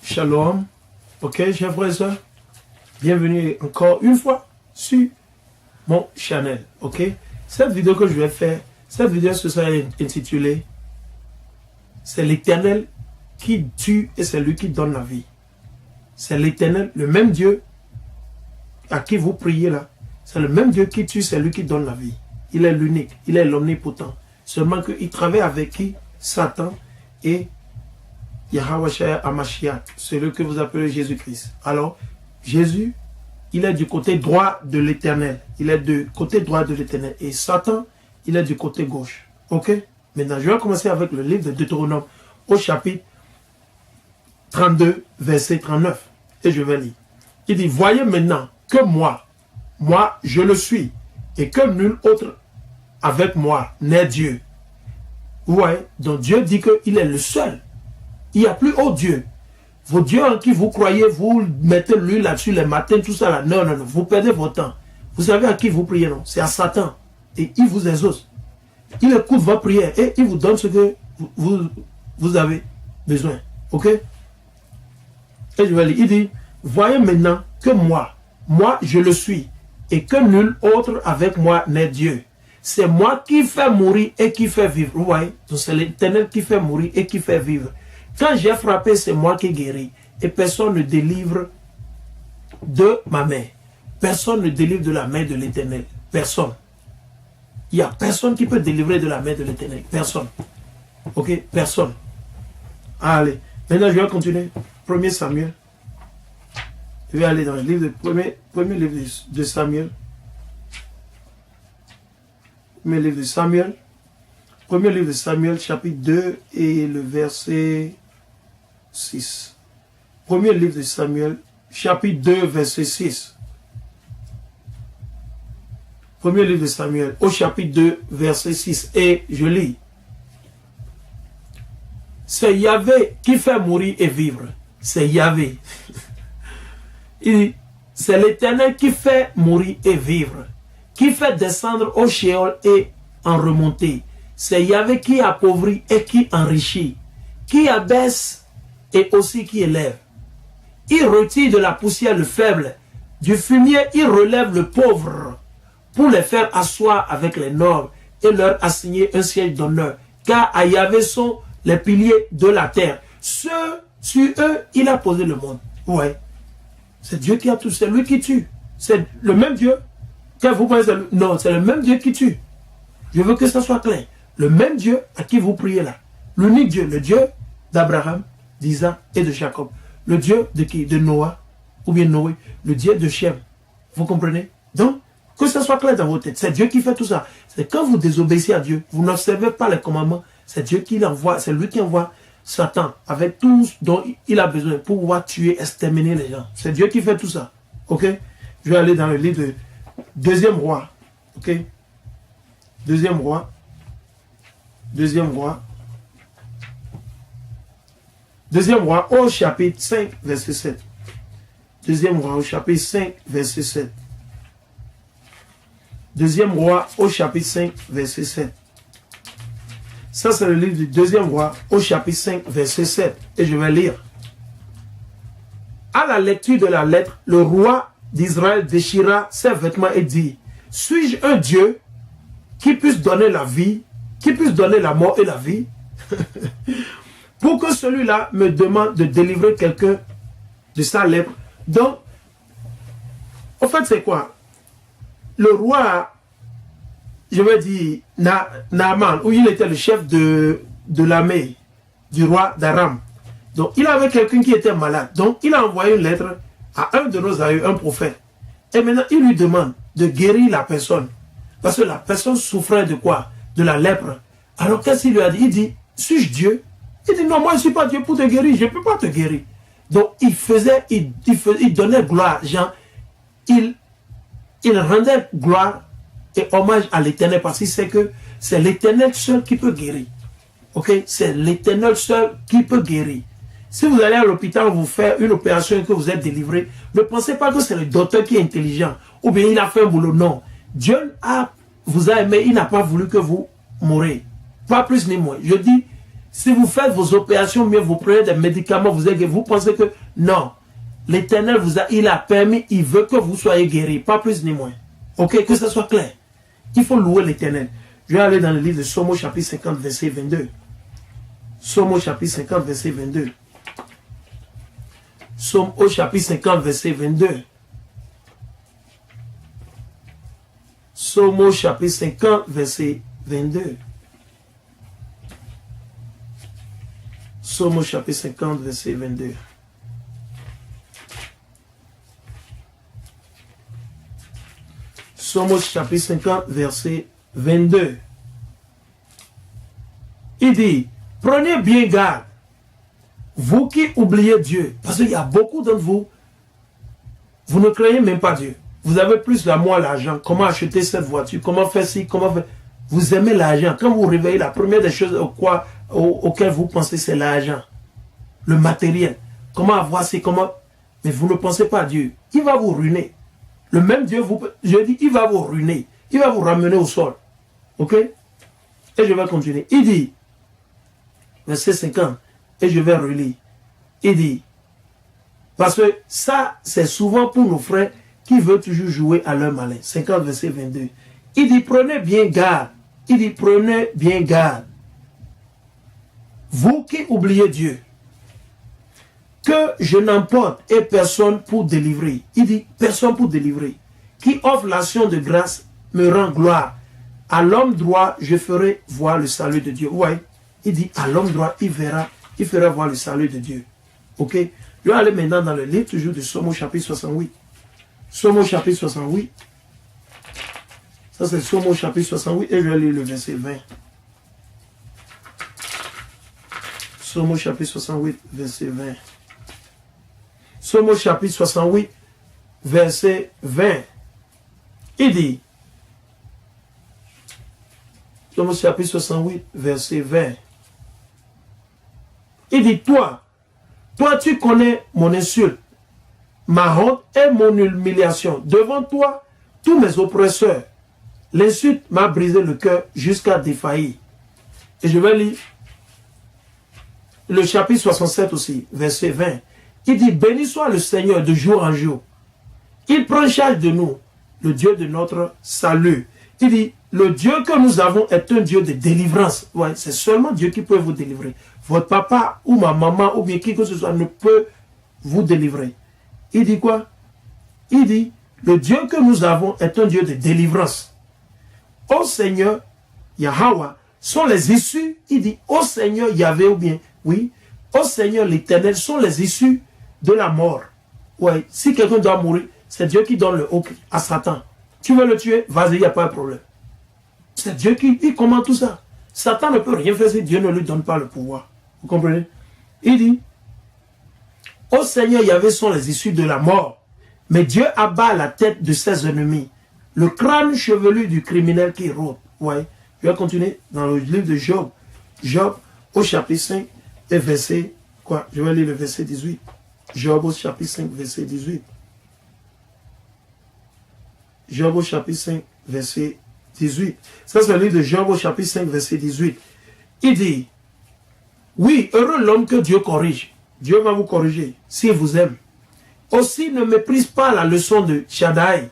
Shalom. Ok, chers frères et sœurs. Bienvenue encore une fois sur mon channel. Ok. Cette vidéo que je vais faire, cette vidéo se sera intitulée c'est l'Éternel qui tue et c'est lui qui donne la vie. C'est l'Éternel, le même Dieu à qui vous priez là. C'est le même Dieu qui tue, c'est lui qui donne la vie. Il est l'unique, il est l'omnipotent. Seulement qu'il travaille avec qui? Satan et Yahweh Hamashiach, celui que vous appelez Jésus-Christ. Alors, Jésus, il est du côté droit de l'Éternel. Il est du côté droit de l'Éternel. Et Satan, il est du côté gauche. Ok? Maintenant, je vais commencer avec le livre de Deutéronome au chapitre 32, verset 39. Et je vais lire. Il dit, voyez maintenant que moi, je le suis, et que nul autre avec moi n'est Dieu. Vous voyez? Donc Dieu dit qu'il est le seul. Il n'y a plus autre Dieu. Vos dieux en qui vous croyez, vous mettez l'huile là-dessus les matins, tout ça là. Non, non, non. Vous perdez votre temps. Vous savez à qui vous priez, non? C'est à Satan. Et il vous exauce. Il écoute vos prières et il vous donne ce que vous avez besoin. Ok? Et je vais lire. Il dit, voyez maintenant que moi, je le suis, et que nul autre avec moi n'est Dieu. C'est moi qui fais mourir et qui fait vivre. Vous voyez? Donc c'est l'Éternel qui fait mourir et qui fait vivre. Quand j'ai frappé, c'est moi qui guéris. Et personne ne délivre de ma main. Personne ne délivre de la main de l'Éternel. Personne. Il n'y a personne qui peut délivrer de la main de l'Éternel. Personne. Ok? Personne. Allez. Maintenant, je vais continuer. 1er Samuel. Je vais aller dans le livre de premier livre de Samuel. Premier livre de Samuel. Premier livre de Samuel, chapitre 2 et le verset 6. Premier livre de Samuel, chapitre 2, verset 6. Premier livre de Samuel, au chapitre 2, verset 6. Et je lis. C'est Yahvé qui fait mourir et vivre. C'est Yahvé. C'est l'Éternel qui fait mourir et vivre. Qui fait descendre au Sheol et en remonter. C'est Yahvé qui appauvrit et qui enrichit. Qui abaisse et aussi qui élève. Il retire de la poussière le faible. Du fumier, il relève le pauvre. Pour les faire asseoir avec les nobles et leur assigner un siège d'honneur. Car à Yahvé sont les piliers de la terre. Sur eux, il a posé le monde. Ouais. C'est Dieu qui a tout. C'est lui qui tue. C'est le même Dieu. Quand vous pensez, non, c'est le même Dieu qui tue. Je veux que ça soit clair. Le même Dieu à qui vous priez là. L'unique Dieu. Le Dieu d'Abraham, d'Isaac et de Jacob. Le Dieu de qui? De Noah. Ou bien Noé. Le Dieu de Shem. Vous comprenez? Donc, que ça soit clair dans vos têtes. C'est Dieu qui fait tout ça. C'est quand vous désobéissez à Dieu, vous n'observez pas les commandements. C'est Dieu qui l'envoie. C'est lui qui envoie Satan avec tout ce dont il a besoin pour pouvoir tuer, exterminer les gens. C'est Dieu qui fait tout ça. Ok? Je vais aller dans le livre de Deuxième Roi. Ok? Deuxième Roi. Deuxième Roi. Deuxième Roi au chapitre 5, verset 7. Deuxième Roi au chapitre 5, verset 7. Deuxième Roi au chapitre 5, verset 7. Ça, c'est le livre du Deuxième Roi au chapitre 5, verset 7. Et je vais lire. À la lecture de la lettre, le roi d'Israël déchira ses vêtements et dit, suis-je un Dieu qui puisse donner la vie, qui puisse donner la mort et la vie, pour que celui-là me demande de délivrer quelqu'un de sa lèpre. Donc, en fait, c'est quoi? Le roi, je vais dire, Naaman, où il était le chef de l'armée du roi d'Aram. Donc, il avait quelqu'un qui était malade. Donc, il a envoyé une lettre à un de nos aïeux, un prophète. Et maintenant, il lui demande de guérir la personne. Parce que la personne souffrait de quoi? De la lèpre. Alors, qu'est-ce qu'il lui a dit? Il dit, suis-je Dieu? Il dit, non, moi, je ne suis pas Dieu pour te guérir. Je ne peux pas te guérir. Donc, il donnait gloire. Genre, il rendait gloire et hommage à l'Éternel parce qu'il sait que c'est l'Éternel seul qui peut guérir. Ok? C'est l'Éternel seul qui peut guérir. Si vous allez à l'hôpital, vous faites une opération et que vous êtes délivré, ne pensez pas que c'est le docteur qui est intelligent ou bien il a fait un boulot. Non. Dieu vous a aimé, il n'a pas voulu que vous mourrez. Pas plus ni moins. Je dis, Si vous faites vos opérations mieux, vous prenez des médicaments, vous pensez que non. L'Éternel il a permis, il veut que vous soyez guéris, pas plus ni moins. Ok, que ça soit clair. Il faut louer l'Éternel. Je vais aller dans le livre de Psaume au chapitre 50, verset 22. Psaume au chapitre 50, verset 22. Psaume au chapitre 50, verset 22. Psaume au chapitre 50, verset 22. Psaume au chapitre 50, verset 22. Psaume au chapitre 50, verset 22. Il dit, prenez bien garde, vous qui oubliez Dieu, parce qu'il y a beaucoup d'entre vous, vous ne craignez même pas Dieu. Vous avez plus l'amour à l'argent. Comment acheter cette voiture, comment faire ci, comment faire... Vous aimez l'argent. Quand vous vous réveillez, la première des choses auxquelles vous pensez, c'est l'argent. Le matériel. Comment avoir ci, comment... Mais vous ne pensez pas à Dieu. Il va vous ruiner. Le même Dieu, je dis, il va vous ruiner. Il va vous ramener au sol. Ok? Et je vais continuer. Il dit, verset 50, et je vais relire. Il dit, parce que ça, c'est souvent pour nos frères qui veulent toujours jouer à leur malin. 50, verset 22. Il dit, prenez bien garde. Il dit, prenez bien garde. Vous qui oubliez Dieu, que je n'emporte et personne pour délivrer. Il dit, personne pour délivrer. Qui offre l'action de grâce me rend gloire. À l'homme droit, je ferai voir le salut de Dieu. Ouais. Il dit, à l'homme droit, il fera voir le salut de Dieu. Ok? Je vais aller maintenant dans le livre, toujours de Psaume au chapitre 68. Psaume au chapitre 68. Ça, c'est Psaume au chapitre 68 et je vais lire le verset 20. Psaume au chapitre 68, verset 20. Psaume au chapitre 68, verset 20. Il dit, Psaume au chapitre 68, verset 20. Il dit, toi tu connais mon insulte, ma honte et mon humiliation. Devant toi, tous mes oppresseurs, l'insulte m'a brisé le cœur jusqu'à défaillir. Et je vais lire le chapitre 67 aussi, verset 20. Il dit, béni soit le Seigneur de jour en jour. Il prend charge de nous, le Dieu de notre salut. Il dit, le Dieu que nous avons est un Dieu de délivrance. Ouais, c'est seulement Dieu qui peut vous délivrer. Votre papa ou ma maman ou bien qui que ce soit ne peut vous délivrer. Il dit quoi? Il dit, le Dieu que nous avons est un Dieu de délivrance. Ô Seigneur, Yahweh, sont les issues. Il dit, ô Seigneur, Yahvé ou bien, oui, ô Seigneur l'Éternel sont les issues de la mort. Ouais, si quelqu'un doit mourir, c'est Dieu qui donne le haut à Satan. Tu veux le tuer? Vas-y, il n'y a pas de problème. C'est Dieu qui commande tout ça. Satan ne peut rien faire si Dieu ne lui donne pas le pouvoir. Vous comprenez? Il dit, ô Seigneur, Yahvé sont les issues de la mort. Mais Dieu abat la tête de ses ennemis. Le crâne chevelu du criminel qui rôde. Ouais. Je vais continuer dans le livre de Job. Job au chapitre 5 et verset, quoi? Je vais lire le verset 18. Job au chapitre 5, verset 18. Job au chapitre 5, verset 18. Ça, c'est le livre de Job au chapitre 5, verset 18. Il dit, oui, heureux l'homme que Dieu corrige. Dieu va vous corriger s'il vous aime. Aussi, ne méprise pas la leçon de Shaddai.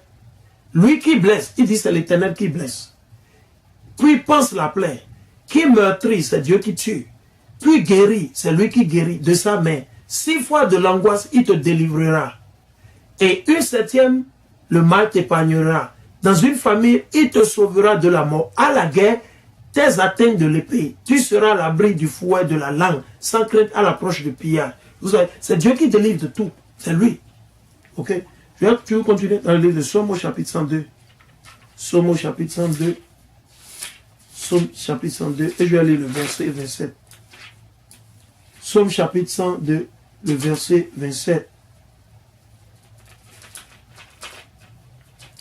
Lui qui blesse, il dit c'est l'Éternel qui blesse. Puis pense la plaie. Qui meurtrit, c'est Dieu qui tue. Puis guérit, c'est lui qui guérit de sa main. 6 fois de l'angoisse, il te délivrera. Et 1/7, le mal t'épargnera. Dans une famille, il te sauvera de la mort. À la guerre, tes atteintes de l'épée. Tu seras à l'abri du fouet de la langue, sans crainte à l'approche du pillage. C'est Dieu qui délivre de tout. C'est lui. Ok? Je vais continuer dans le livre de Psaume au chapitre 102. Psaume au chapitre 102. Psaume chapitre 102. Et je vais lire le verset 27. Psaume chapitre 102, le verset 27.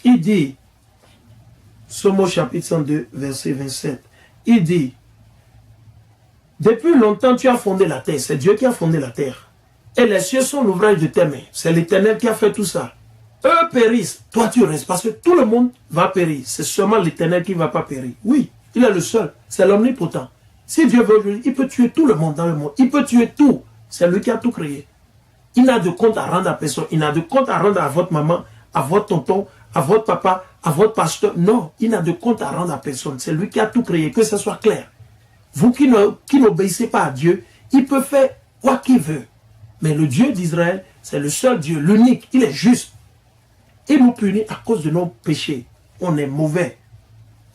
Il dit, Psaume au chapitre 102, verset 27. Il dit, depuis longtemps tu as fondé la terre. C'est Dieu qui a fondé la terre. Et les cieux sont l'ouvrage de tes mains. C'est l'Éternel qui a fait tout ça. Eux périssent, toi tu restes. Parce que tout le monde va périr. C'est seulement l'Éternel qui ne va pas périr. Oui, il est le seul. C'est l'omnipotent. Si Dieu veut aujourd'hui, il peut tuer tout le monde dans le monde. Il peut tuer tout. C'est lui qui a tout créé. Il n'a de compte à rendre à personne. Il n'a de compte à rendre à votre maman, à votre tonton, à votre papa, à votre pasteur. Non, il n'a de compte à rendre à personne. C'est lui qui a tout créé, que ce soit clair. Vous qui n'obéissez pas à Dieu, il peut faire quoi qu'il veut. Mais le Dieu d'Israël, c'est le seul Dieu, l'unique. Il est juste. Il nous punit à cause de nos péchés. On est mauvais.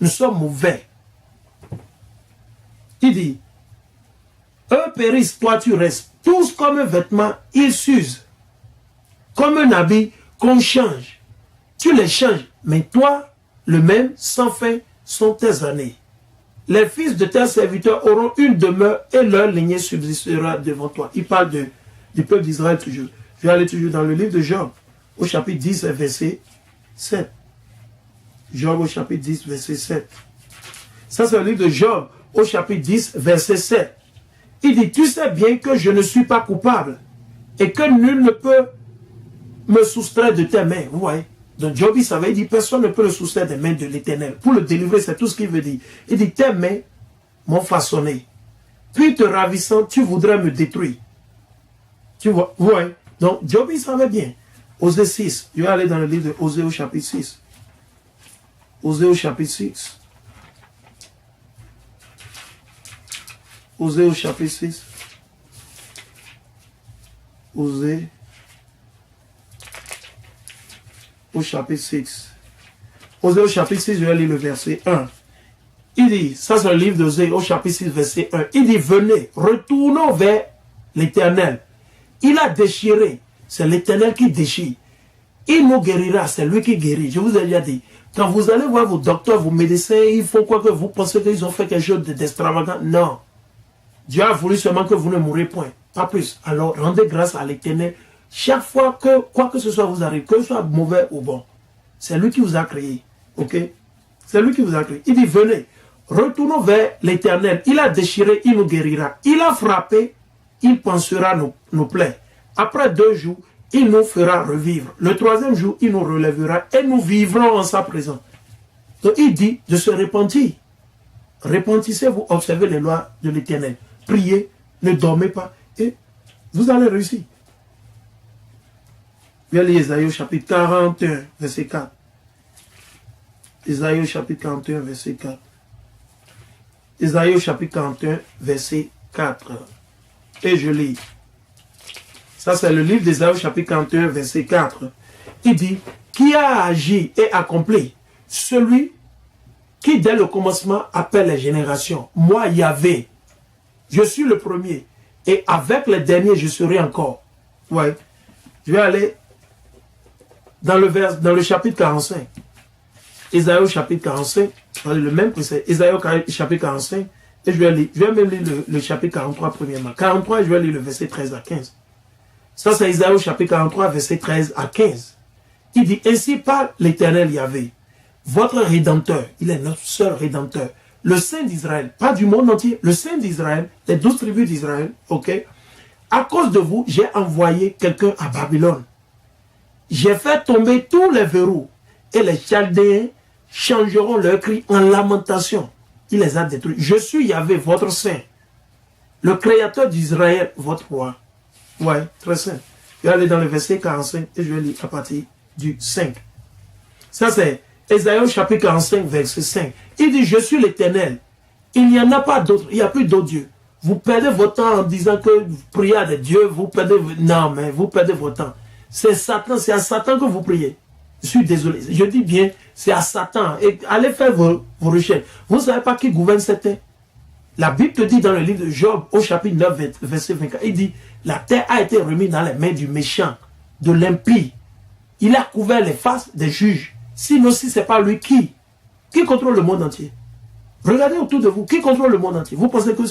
Nous sommes mauvais. Il dit, eux périssent, toi tu restes. Tous comme un vêtement, ils s'usent. Comme un habit qu'on change. Tu les changes. Mais toi, le même, sans fin, sont tes années. Les fils de tes serviteurs auront une demeure et leur lignée subsistera devant toi. Il parle du peuple d'Israël toujours. Je vais aller toujours dans le livre de Job, au chapitre 10, verset 7. Job au chapitre 10, verset 7. Ça, c'est le livre de Job, au chapitre 10, verset 7. Il dit, tu sais bien que je ne suis pas coupable et que nul ne peut me soustraire de tes mains. Vous voyez? Donc Job, il savait, il dit, personne ne peut le soustraire des mains de l'Éternel. Pour le délivrer, c'est tout ce qu'il veut dire. Il dit, tes mains m'ont façonné. Puis te ravissant, tu voudrais me détruire. Tu vois? Vous voyez? Donc Job, il savait bien. Osée 6. Je vais aller dans le livre de Osée au chapitre 6. Osée au chapitre 6. Osée au chapitre 6. Osée au chapitre 6. Osée au chapitre 6, je vais lire le verset 1. Il dit, ça c'est le livre d'Osée au chapitre 6, verset 1. Il dit, venez, retournons vers l'Éternel. Il a déchiré. C'est l'Éternel qui déchire. Il nous guérira, c'est lui qui guérit. Je vous ai déjà dit, quand vous allez voir vos docteurs, vos médecins, ils font quoi que vous pensez qu'ils ont fait quelque chose d'extravagant. Non. Dieu a voulu seulement que vous ne mourrez point. Pas plus. Alors, rendez grâce à l'Éternel. Chaque fois que, quoi que ce soit vous arrive, que ce soit mauvais ou bon, c'est lui qui vous a créé. Ok? C'est lui qui vous a créé. Il dit, venez, retournons vers l'Éternel. Il a déchiré, il nous guérira. Il a frappé, il pansera nos plaies. Après 2 jours, il nous fera revivre. Le 3e jour, il nous relèvera et nous vivrons en sa présence. Donc il dit de se repentir. Repentissez-vous, observez les lois de l'Éternel. Priez, ne dormez pas et vous allez réussir. Je vais lire Isaïe au chapitre 41, verset 4. Isaïe au chapitre 41, verset 4. Isaïe au chapitre 41, verset 4. Et je lis. Ça, c'est le livre d'Isaïe au chapitre 41, verset 4. Il dit, qui a agi et accompli? Celui qui, dès le commencement, appelle les générations. Moi, Yahvé, je suis le premier. Et avec les derniers, je serai encore. Ouais. Je vais aller dans le chapitre 45. Isaïe au chapitre 45. Le même précède. Isaïe au chapitre 45. Et je vais même lire le chapitre 43 premièrement. 43, je vais lire le verset 13 à 15. Ça, c'est Isaïe au chapitre 43, verset 13 à 15. Il dit, ainsi parle l'Éternel Yahvé, votre Rédempteur. Il est notre seul Rédempteur. Le Saint d'Israël, pas du monde entier, le Saint d'Israël, les 12 tribus d'Israël, ok. À cause de vous, j'ai envoyé quelqu'un à Babylone. J'ai fait tomber tous les verrous et les Chaldéens changeront leur cri en lamentation. Il les a détruits. Je suis Yahvé, votre Saint, le Créateur d'Israël, votre roi. Ouais, très simple. Je vais aller dans le verset 45 et je vais lire à partir du 5. Ça c'est Ésaïe chapitre 45, verset 5. Il dit, je suis l'Éternel. Il n'y en a pas d'autre, il n'y a plus d'autres dieux. Vous perdez votre temps en disant que vous priez à des dieux, vous perdez... Non, mais vous perdez votre temps. C'est Satan, c'est à Satan que vous priez. Je suis désolé, je dis bien, c'est à Satan. Et allez faire vos recherches. Vous ne savez pas qui gouverne cette terre? La Bible te dit dans le livre de Job, au chapitre 9, verset 24, il dit, la terre a été remise dans les mains du méchant, de l'impie. Il a couvert les faces des juges. Sinon, si ce n'est pas lui, qui contrôle le monde entier? Regardez autour de vous, qui contrôle le monde entier? Vous pensez que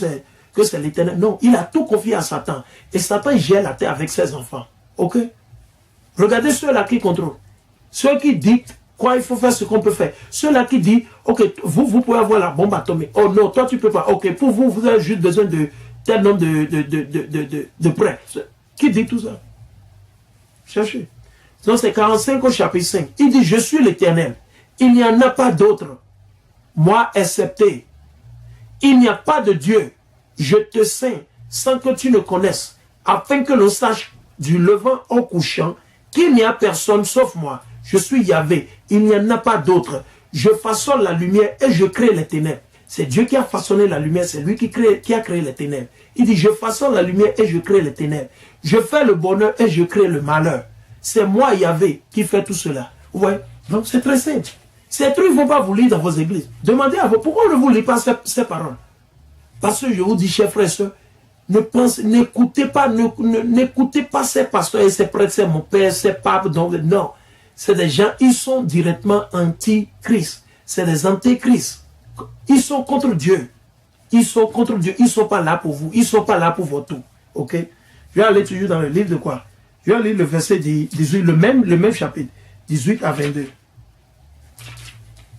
c'est l'Éternel? Non, il a tout confié à Satan. Et Satan gère la terre avec ses enfants. Ok? Regardez ceux-là qui contrôlent. Ceux qui dictent quoi il faut faire, ce qu'on peut faire. Ceux-là qui disent, ok, vous pouvez avoir la bombe atomique. Oh non, toi tu ne peux pas. Ok, pour vous, vous avez juste besoin de tel nombre de prêts. Qui dit tout ça? Cherchez. Donc c'est 45 au chapitre 5. Il dit, je suis l'Éternel. Il n'y en a pas d'autre. Moi excepté. Il n'y a pas de Dieu. Je te ceins sans que tu ne connaisses, afin que l'on sache du levant au couchant qu'il n'y a personne sauf moi. Je suis Yahvé, il n'y en a pas d'autre. Je façonne la lumière et je crée les ténèbres. C'est Dieu qui a façonné la lumière, c'est lui qui a créé les ténèbres. Il dit, je façonne la lumière et je crée les ténèbres. Je fais le bonheur et je crée le malheur. C'est moi, Yahvé, qui fait tout cela. Ouais. Donc c'est très simple. Ces trucs ne vont pas vous lire dans vos églises. Demandez à vous, pourquoi ne vous lisez pas ces paroles? Parce que je vous dis, chers frères et sœurs, n'écoutez pas ces pasteurs et ces prêtres, ces mon père, ces papes. Donc, non, c'est des gens, ils sont directement anti-Christ. C'est des anti-Christ. Ils sont contre Dieu. Ils sont contre Dieu. Ils ne sont pas là pour vous. Ils ne sont pas là pour votre tout. Ok? Je vais aller toujours dans le livre de quoi? Je vais lire le verset 18, le même chapitre, 18 à 22.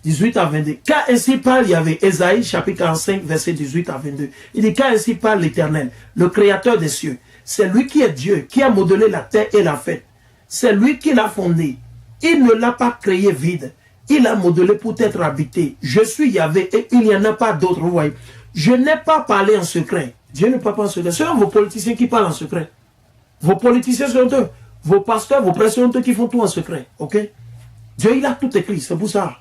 18 à 22. Car ainsi parle Yahvé, Ésaïe chapitre 45, verset 18 à 22. Il dit, car ainsi parle l'Éternel, le Créateur des cieux. C'est lui qui est Dieu, qui a modelé la terre et l'a faite. C'est lui qui l'a fondée. Il ne l'a pas créé vide. Il l'a modelé pour être habité. Je suis Yahvé et il n'y en a pas d'autre. Vous voyez. Je n'ai pas parlé en secret. Dieu ne parle pas en secret. Ce sont vos politiciens qui parlent en secret. Vos politiciens sont eux. Vos pasteurs, vos prêtres sont eux qui font tout en secret. Ok? Dieu, il a tout écrit. C'est pour ça.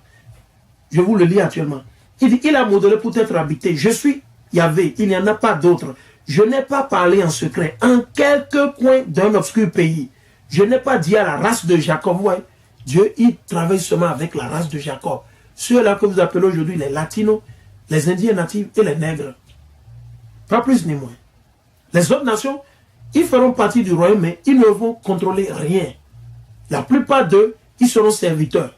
Je vous le lis actuellement. Il dit, il a modelé pour être habité. Je suis Yahvé, il n'y en a pas d'autre. Je n'ai pas parlé en secret, en quelque coin d'un obscur pays. Je n'ai pas dit à la race de Jacob. Ouais, Dieu, il travaille seulement avec la race de Jacob. Ceux-là que vous appelez aujourd'hui les latinos, les indiens natifs et les nègres. Pas plus ni moins. Les autres nations, ils feront partie du royaume, mais ils ne vont contrôler rien. La plupart d'eux, ils seront serviteurs.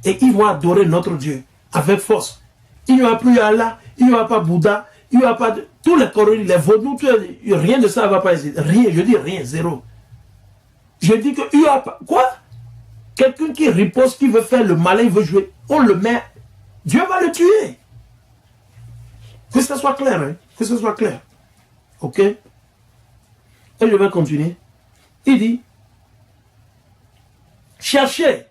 Et ils vont adorer notre Dieu avec force. Il n'y aura plus Allah, il n'y aura pas Bouddha, il n'y aura pas de... Tous les coronis, les vaudous, rien de ça ne va pas exister. Rien, je dis rien, zéro. Je dis qu'il n'y aura pas... Quoi? Quelqu'un qui riposte, qui veut faire le malin, il veut jouer, on le met, Dieu va le tuer. Que ce soit clair, hein? Que ce soit clair. Ok? Et je vais continuer. Il dit, cherchez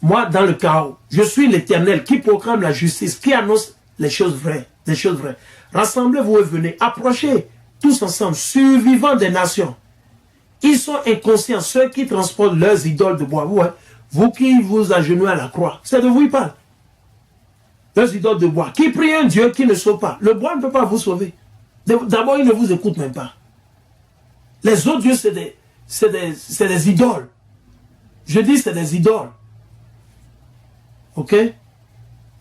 moi dans le chaos. Je suis l'Éternel qui proclame la justice, qui annonce les choses vraies. Les choses vraies. Rassemblez-vous et venez. Approchez tous ensemble, survivants des nations. Ils sont inconscients, ceux qui transportent leurs idoles de bois. Vous qui vous agenouillez à la croix, c'est de vous il parle. Leurs idoles de bois, qui prient un Dieu qui ne sauve pas. Le bois ne peut pas vous sauver. D'abord, il ne vous écoute même pas. Les autres dieux, c'est des idoles. Je dis c'est des idoles. Ok?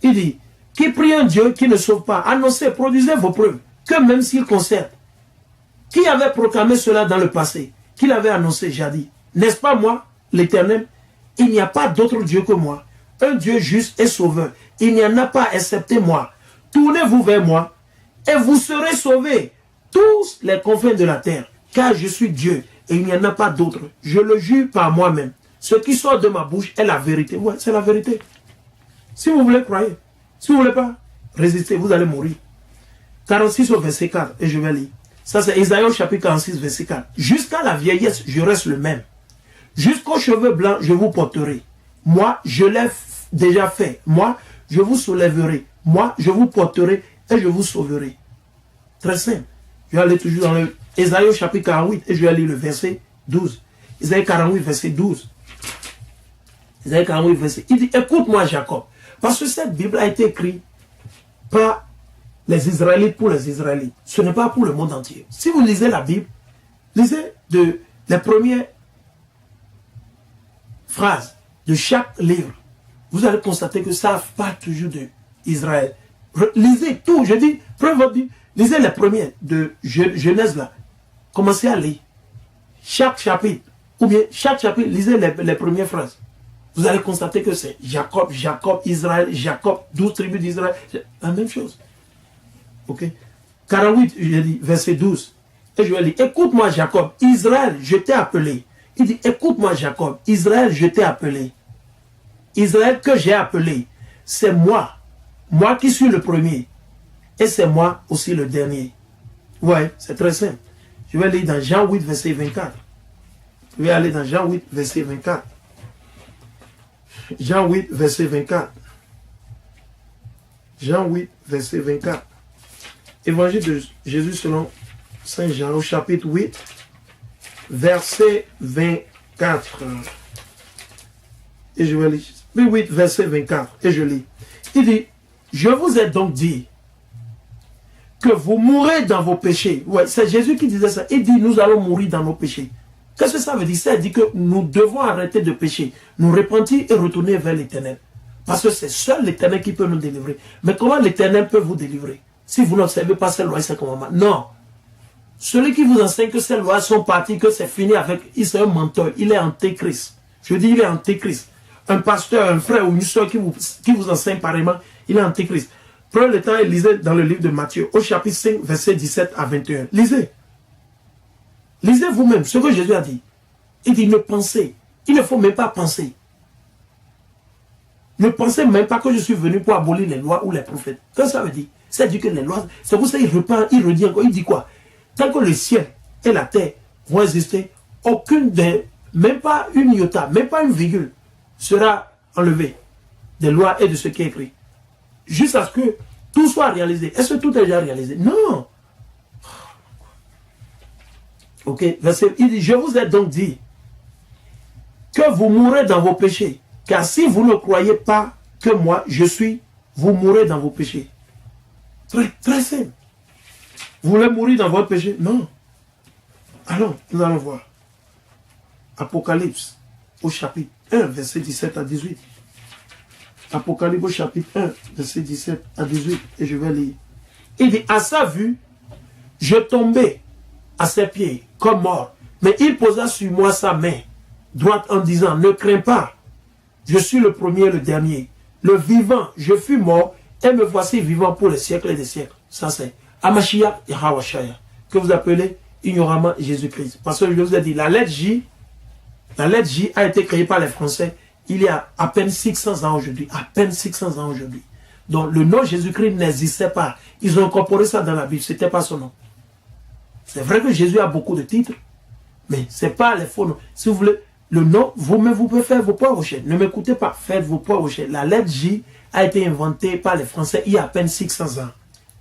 Il dit, qui prie un Dieu qui ne sauve pas, annoncez, produisez vos preuves, que même s'il concerne. Qui avait proclamé cela dans le passé? Qui l'avait annoncé jadis? N'est-ce pas moi, l'Éternel? Il n'y a pas d'autre Dieu que moi. Un Dieu juste et sauveur. Il n'y en a pas excepté moi. Tournez-vous vers moi et vous serez sauvés, tous les confins de la terre. Car je suis Dieu et il n'y en a pas d'autre. Je le jure par moi-même. Ce qui sort de ma bouche est la vérité. Ouais, c'est la vérité. Si vous voulez, croyez. Si vous ne voulez pas, résistez, vous allez mourir. 46 au verset 4, et je vais lire. Ça, c'est Isaïe chapitre 46, verset 4. Jusqu'à la vieillesse, je reste le même. Jusqu'aux cheveux blancs, je vous porterai. Moi, je l'ai déjà fait. Moi, je vous soulèverai. Moi, je vous porterai et je vous sauverai. Très simple. Je vais aller toujours dans le Isaïe chapitre 48, et je vais lire le verset 12. Isaïe 48, verset 12. Isaïe 48, verset. Il dit, écoute-moi, Jacob. Parce que cette Bible a été écrite par les Israélites pour les Israélites. Ce n'est pas pour le monde entier. Si vous lisez la Bible, lisez les premières phrases de chaque livre. Vous allez constater que ça part toujours d'Israël. Lisez tout. Je dis, prenez votre Bible, lisez les premières de Genèse là. Commencez à lire. Chaque chapitre, ou bien chaque chapitre, lisez les premières phrases. Vous allez constater que c'est Jacob, Jacob, Israël, Jacob, 12 tribus d'Israël. La même chose. Ok? 48, je dis, verset 12. Et je vais lire, écoute-moi Jacob, Israël, je t'ai appelé. Il dit, écoute-moi Jacob, Israël, je t'ai appelé. Israël que j'ai appelé, c'est moi. Moi qui suis le premier. Et c'est moi aussi le dernier. Ouais, c'est très simple. Je vais lire dans Jean 8, verset 24. Je vais aller dans Jean 8, verset 24. Jean 8, verset 24. Jean 8, verset 24. Évangile de Jésus selon Saint Jean au chapitre 8, verset 24. Et je vais lire. 8, verset 24. Et je lis. Il dit, je vous ai donc dit que vous mourrez dans vos péchés. Ouais, c'est Jésus qui disait ça. Il dit, nous allons mourir dans nos péchés. Qu'est-ce que ça veut dire? Ça dit que nous devons arrêter de pécher, nous repentir et retourner vers l'Éternel. Parce que c'est seul l'Éternel qui peut nous délivrer. Mais comment l'Éternel peut vous délivrer? Si vous n'observez pas ces lois et ces commandements. Non. Celui qui vous enseigne que ces lois sont parties, que c'est fini avec, il c'est un menteur, il est antéchrist. Je dis, il est antéchrist. Un pasteur, un frère ou une soeur qui vous enseigne pareillement, il est antéchrist. Prenez le temps et lisez dans le livre de Matthieu, au chapitre 5, verset 17 à 21. Lisez. Lisez vous-même ce que Jésus a dit. Il dit, ne pensez. Il ne faut même pas penser. Ne pensez même pas que je suis venu pour abolir les lois ou les prophètes. Qu'est-ce que ça veut dire? Ça dit que les lois, c'est pour ça qu'il repart, il redit encore, il dit quoi? Tant que le ciel et la terre vont exister, aucune des, même pas une iota, même pas une virgule, sera enlevée des lois et de ce qui est écrit. Jusqu'à ce que tout soit réalisé. Est-ce que tout est déjà réalisé? Non. Ok, verset, il dit, je vous ai donc dit que vous mourrez dans vos péchés. Car si vous ne croyez pas que moi, je suis, vous mourrez dans vos péchés. Très, très simple. Vous voulez mourir dans votre péché? Non. Alors, nous allons voir. Apocalypse, au chapitre 1, verset 17 à 18. Apocalypse, au chapitre 1, verset 17 à 18. Et je vais lire. Il dit, à sa vue, je tombais à ses pieds, comme mort. Mais il posa sur moi sa main droite en disant, ne crains pas. Je suis le premier et le dernier. Le vivant, je fus mort, et me voici vivant pour les siècles et des siècles. Ça c'est Amashiach et Hawashaya, que vous appelez ignoramment Jésus-Christ. Parce que je vous ai dit, la lettre J a été créée par les Français il y a à peine 600 ans aujourd'hui. À peine 600 ans aujourd'hui. Donc le nom Jésus-Christ n'existait pas. Ils ont incorporé ça dans la Bible, ce n'était pas son nom. C'est vrai que Jésus a beaucoup de titres, mais ce n'est pas les faux noms. Si vous voulez, le nom, vous-même, vous pouvez faire vos propres recherches. Ne m'écoutez pas, faites vos propres recherches. La lettre J a été inventée par les Français il y a à peine 600 ans.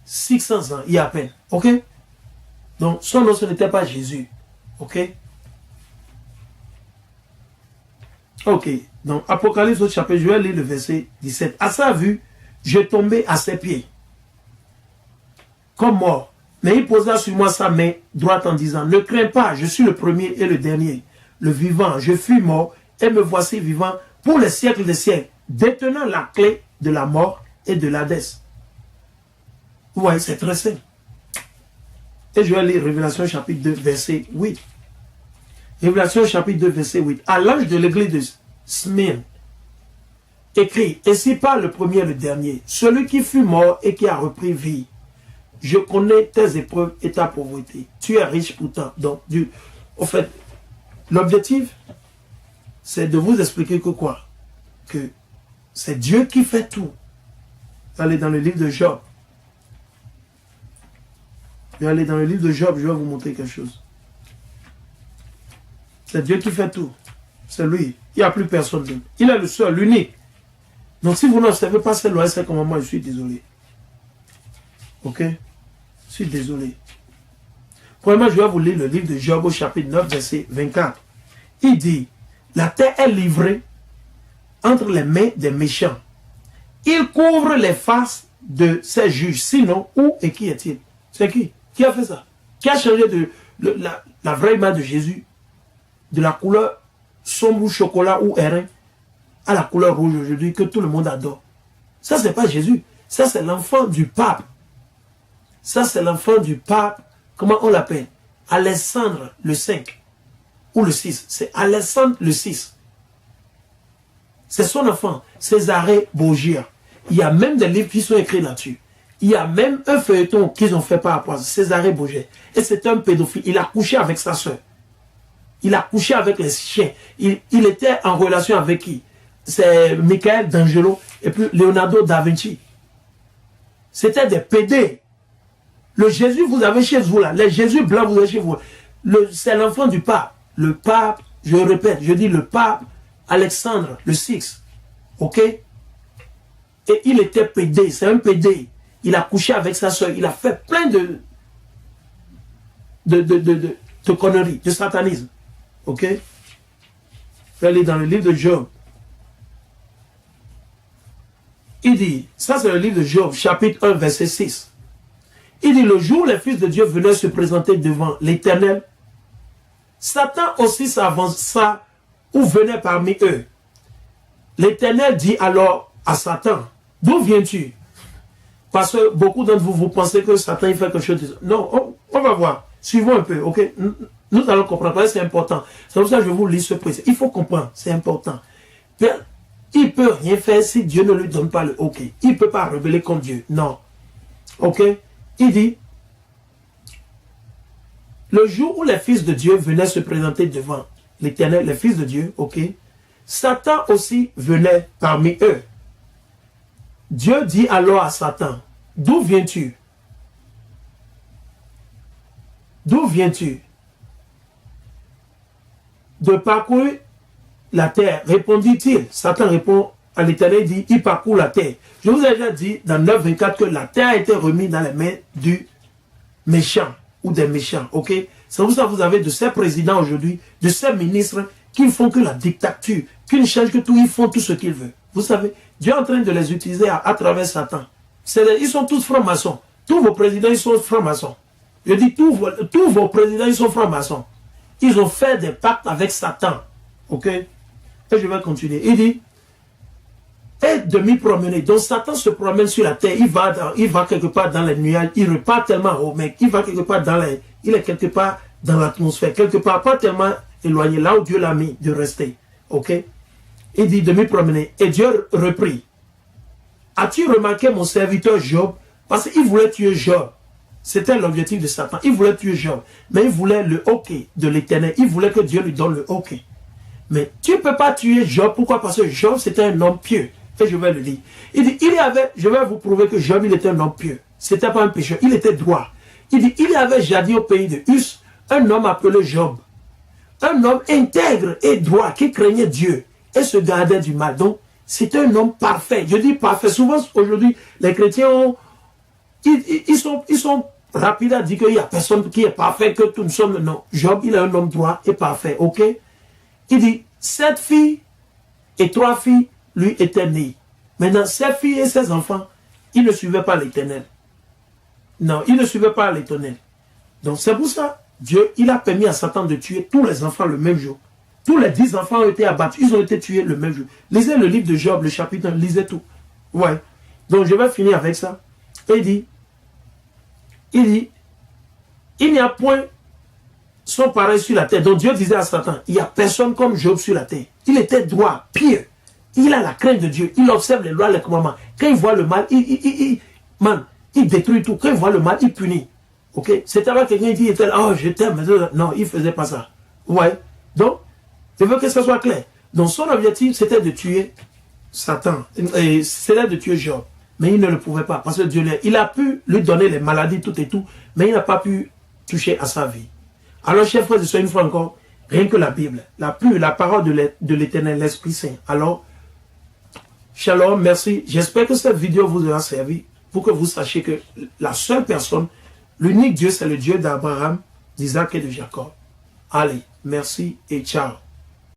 600 ans, il y a à peine. Ok? Donc, son nom, ce n'était pas Jésus. Ok? Ok. Donc, Apocalypse au chapitre, je vais lire le verset 17. À sa vue, je tombais à ses pieds, comme mort. Mais il posa sur moi sa main droite en disant, ne crains pas, je suis le premier et le dernier. Le vivant, je fus mort, et me voici vivant pour les siècles des siècles, détenant la clé de la mort et de l'Hadès. Vous voyez, c'est très simple. Et je vais lire Révélation chapitre 2, verset 8. Révélation chapitre 2, verset 8. À l'ange de l'église de Smyrne, écrit, ainsi parle le premier et le dernier, celui qui fut mort et qui a repris vie. Je connais tes épreuves et ta pauvreté. Tu es riche pourtant. Donc, au fait, l'objectif, c'est de vous expliquer que quoi? Que c'est Dieu qui fait tout. Allez dans le livre de Job. Je vais aller dans le livre de Job, je vais vous montrer quelque chose. C'est Dieu qui fait tout. C'est lui. Il n'y a plus personne d'autre. Il est le seul, l'unique. Donc si vous n'observez pas ces lois, c'est comme moi, je suis désolé. Ok? Je suis désolé. Premièrement, je vais vous lire le livre de Job au chapitre 9, verset 24. Il dit, la terre est livrée entre les mains des méchants. Il couvre les faces de ses juges. Sinon, où et qui est-il? C'est qui? Qui a fait ça? Qui a changé la vraie image de Jésus de la couleur sombre ou chocolat ou airain à la couleur rouge aujourd'hui que tout le monde adore? Ça, c'est pas Jésus. Ça, c'est l'enfant du pape. Ça, c'est l'enfant du pape. Comment on l'appelle? Alexandre le 5 ou le 6. C'est Alexandre le 6. C'est son enfant, Césarée Borgia. Il y a même des livres qui sont écrits là-dessus. Il y a même un feuilleton qu'ils ont fait par rapport à Césarée Borgia. Et c'est un pédophile. Il a couché avec sa soeur. Il a couché avec les chiens. Il était en relation avec qui? C'est Michael d'Angelo et puis Leonardo da Vinci. C'était des pédés. Le Jésus, vous avez chez vous là. Les Jésus blancs, vous avez chez vous. C'est l'enfant du pape. Le pape, je répète, je dis le pape Alexandre, le 6. Ok? Et il était pédé. C'est un pédé. il a couché avec sa soeur, il a fait plein de conneries, de satanisme. Ok? Je vais aller dans le livre de Job. Il dit, ça c'est le livre de Job, chapitre 1, verset 6. Il dit, le jour où les fils de Dieu venaient se présenter devant l'Éternel, Satan aussi s'avança ou venait parmi eux. L'Éternel dit alors à Satan, d'où viens-tu? Parce que beaucoup d'entre vous, vous pensez que Satan il fait quelque chose de... Non, on va voir. Suivons un peu, ok? Nous allons comprendre, c'est important. C'est pour ça que je vous lis ce précis. Il faut comprendre, c'est important. Il ne peut rien faire si Dieu ne lui donne pas le OK. Il ne peut pas rebeller contre Dieu. Non. Ok? Il dit, le jour où les fils de Dieu venaient se présenter devant l'Éternel, les fils de Dieu, ok? Satan aussi venait parmi eux. Dieu dit alors à Satan, d'où viens-tu? D'où viens-tu? De parcourir la terre, répondit-il. Satan répond à l'Éternel, il dit, il parcourt la terre. Je vous ai déjà dit dans 9:24 que la terre a été remise dans les mains du méchant ou des méchants, ok? C'est pour ça que vous avez de ces présidents aujourd'hui, de ces ministres qui font que la dictature, qui ne changent que tout, ils font tout ce qu'ils veulent. Vous savez, Dieu est en train de les utiliser à travers Satan. Ils sont tous francs-maçons. Tous vos présidents, ils sont francs-maçons. Je dis, tous vos présidents, ils sont francs-maçons. Ils ont fait des pactes avec Satan. Ok? Et je vais continuer. Il dit, et demi-promener. Donc Satan se promène sur la terre. Il va quelque part dans les nuages. Il repart tellement haut, mec. Il va quelque part il est quelque part dans l'atmosphère. Quelque part, pas tellement éloigné. Là où Dieu l'a mis de rester. Ok? Il dit, demi-promener. Et Dieu reprit. As-tu remarqué mon serviteur Job? Parce qu'il voulait tuer Job. C'était l'objectif de Satan. Il voulait tuer Job. Mais il voulait le OK de l'Éternel. Il voulait que Dieu lui donne le OK. Mais tu ne peux pas tuer Job. Pourquoi? Parce que Job, c'était un homme pieux. Et je vais le dire. Il dit, je vais vous prouver que Job, il était un homme pieux. Ce n'était pas un pécheur. Il était droit. Il dit, il y avait jadis au pays de Us, un homme appelé Job. Un homme intègre et droit qui craignait Dieu et se gardait du mal. Donc, c'était un homme parfait. Je dis parfait. Souvent, aujourd'hui, les chrétiens ils sont rapides à dire qu'il n'y a personne qui est parfait, que tout nous sommes. Non. Job, il est un homme droit et parfait. Ok? Il dit, 7 filles et 3 filles lui étaient nées. Maintenant, 7 filles et 16 enfants, ils ne suivaient pas l'Éternel. Non, ils ne suivaient pas l'Éternel. Donc, c'est pour ça, Dieu, il a permis à Satan de tuer tous les enfants le même jour. Tous les 10 enfants ont été abattus, ils ont été tués le même jour. Lisez le livre de Job, le chapitre 1, lisez tout. Ouais. Donc, je vais finir avec ça. Et il dit, il n'y a point son pareil sur la terre. Donc Dieu disait à Satan, il n'y a personne comme Job sur la terre. Il était droit, pieux. Il a la crainte de Dieu. Il observe les lois, les commandements. Quand il voit le mal, il détruit tout. Quand il voit le mal, il punit. Ok? C'était avec quelqu'un qui était là, oh, je t'aime. Non, il ne faisait pas ça. Ouais. Donc, je veux que ça soit clair. Donc, son objectif, c'était de tuer Satan. C'était de tuer Job. Mais il ne le pouvait pas. Parce que Dieu, il a pu lui donner les maladies, tout et tout. Mais il n'a pas pu toucher à sa vie. Alors, chers frères et sœurs, une fois encore, rien que la Bible, la parole de l'Éternel, l'Esprit Saint. Alors, shalom, merci. J'espère que cette vidéo vous aura servi pour que vous sachiez que la seule personne, l'unique Dieu, c'est le Dieu d'Abraham, d'Isaac et de Jacob. Allez, merci et ciao.